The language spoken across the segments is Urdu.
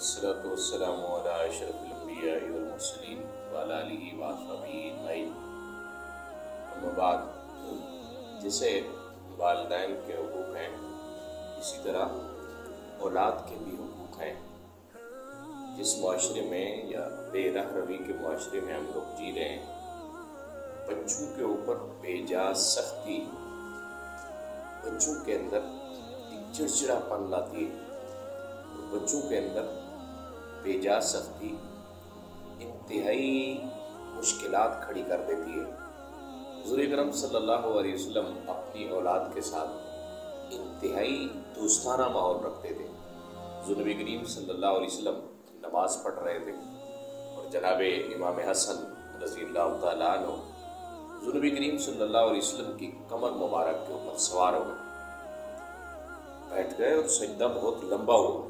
والصلاة والسلام على أشرف الأنبياء والمرسلين وعلى آله وصحبه أجمعين أما بعد۔ جیسے والدین کے حقوق ہیں اسی طرح اولاد کے بھی حقوق ہیں۔ جس معاشرے میں یا بے رہ روی کے معاشرے میں ہم لوگ جی رہے ہیں، بچوں کے اوپر بے جا سختی بچوں کے اندر ایک چڑچڑاپن لاتی ہے، اور بچوں کے اندر بے جا سختی انتہائی مشکلات کھڑی کر دیتی ہے۔ حضور اکرم صلی اللہ علیہ وسلم اپنی اولاد کے ساتھ انتہائی دوستانہ ماحول رکھتے تھے۔ حضور نبی کریم صلی اللہ علیہ وسلم نماز پڑھ رہے تھے اور جناب امام حسن رضی اللہ تعالیٰ عنہ حضور نبی کریم صلی اللہ علیہ وسلم کی کمر مبارک کے اوپر سوار ہو گئے، بیٹھ گئے اور سجدہ بہت لمبا ہوا۔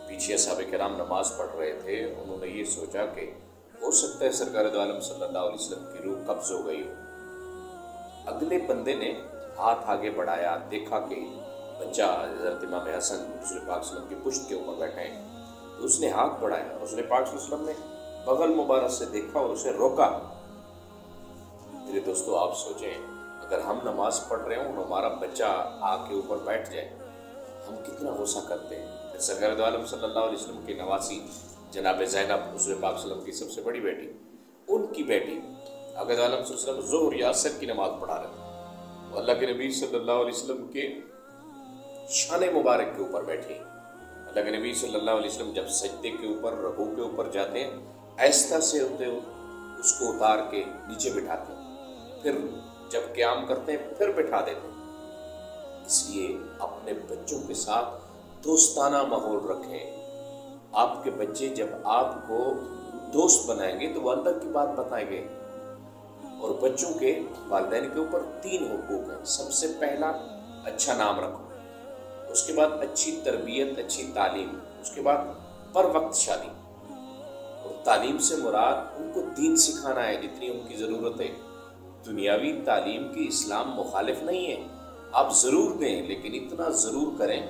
پیچھے صحابہ کرام نماز پڑھ رہے تھے، انہوں نے یہ سوچا کہ ہو سکتا ہے سرکار دو عالم صلی اللہ علیہ وسلم کی روح قبض ہو گئی ہو۔ اگلے بندے نے ہاتھ آگے بڑھایا، دیکھا کہ بچہ حضرت امام حسن رسول پاک صلی اللہ علیہ وسلم کی پشت کے اوپر بیٹھے ہیں، تو اس نے ہاتھ بڑھایا، رسول پاک صلی اللہ علیہ وسلم نے بغل مبارک سے دیکھا اور اسے روکا۔ میرے دوستو، آپ سوچیں اگر ہم نماز پڑھ رہے ہوں اور ہمارا بچہ آگ کے اوپر بیٹھ جائے، ہم کتنا غصہ کرتے ہیں۔ سرکار دو عالم صلی اللہ علیہ وسلم کی نواسی جناب زینب رسول پاک صلی اللہ علیہ وسلم کی سب سے بڑی بیٹی، ان کی بیٹی آقا دو عالم صلی اللہ علیہ وسلم ظہر یا عصر کی نماز پڑھا رہے تھے، وہ اللہ کے نبی صلی اللہ علیہ وسلم کے شان مبارک کے اوپر بیٹھے۔ اللہ کے نبی صلی اللہ علیہ وسلم جب سجدے کے اوپر رکوع کے اوپر جاتے ہیں، آہستہ سے ہوتے اس کو اتار کے نیچے بٹھاتے ہیں، پھر جب قیام کرتے ہیں پھر بٹھا دیتے ہیں۔ اس لیے اپنے بچوں کے ساتھ دوستانہ ماحول رکھیں۔ آپ کے بچے جب آپ کو دوست بنائیں گے تو وہ اللہ کی بات بتائیں گے۔ اور بچوں کے والدین کے اوپر 3 حقوق ہیں۔ سب سے پہلا، اچھا نام رکھو، اس کے بعد اچھی تربیت، اچھی تعلیم، اس کے بعد پر وقت شادی۔ اور تعلیم سے مراد ان کو دین سکھانا ہے جتنی ان کی ضرورت ہے۔ دنیاوی تعلیم کی اسلام مخالف نہیں ہے، آپ ضرور دیں، لیکن اتنا ضرور کریں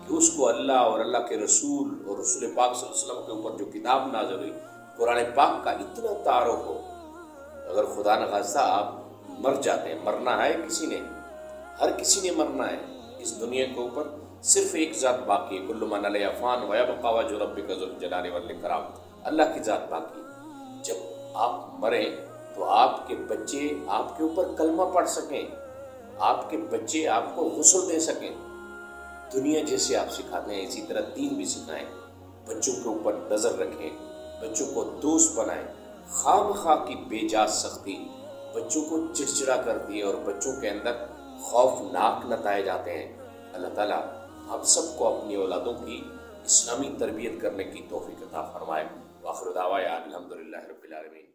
کہ اس کو اللہ اور اللہ کے رسول اور رسول پاک صلی اللہ علیہ وسلم کے اوپر جو کتاب نازل ہوئی قرآن پاک کا اتنا تعارف ہو۔ اگر خدا نخواستہ آپ مر جاتے ہیں، مرنا ہے کسی نے، ہر کسی نے مرنا ہے، اس دنیا کے اوپر صرف ایک ذات باقی ہے، کل من علیہا فان ویبقی وجہ ربک ذو الجلال والاکرام، اللہ کی ذات باقی ہے۔ جب آپ مریں تو آپ کے بچے آپ کے اوپر کلمہ پڑھ سکیں، آپ کے بچے آپ کو غسل دے سکیں۔ دنیا جیسے آپ سکھاتے ہیں اسی طرح دین بھی سکھائیں۔ بچوں کے اوپر نظر رکھیں، بچوں کو دوست بنائیں۔ خواہ مخواہ کی بے جا سختی بچوں کو چڑچڑا کرتی ہے اور بچوں کے اندر خوفناک نتائج آتے ہیں۔ اللہ تعالیٰ ہم سب کو اپنی اولادوں کی اسلامی تربیت کرنے کی توفیق عطا فرمائے۔ وآخر دعوانا الحمدللہ رب العالمین۔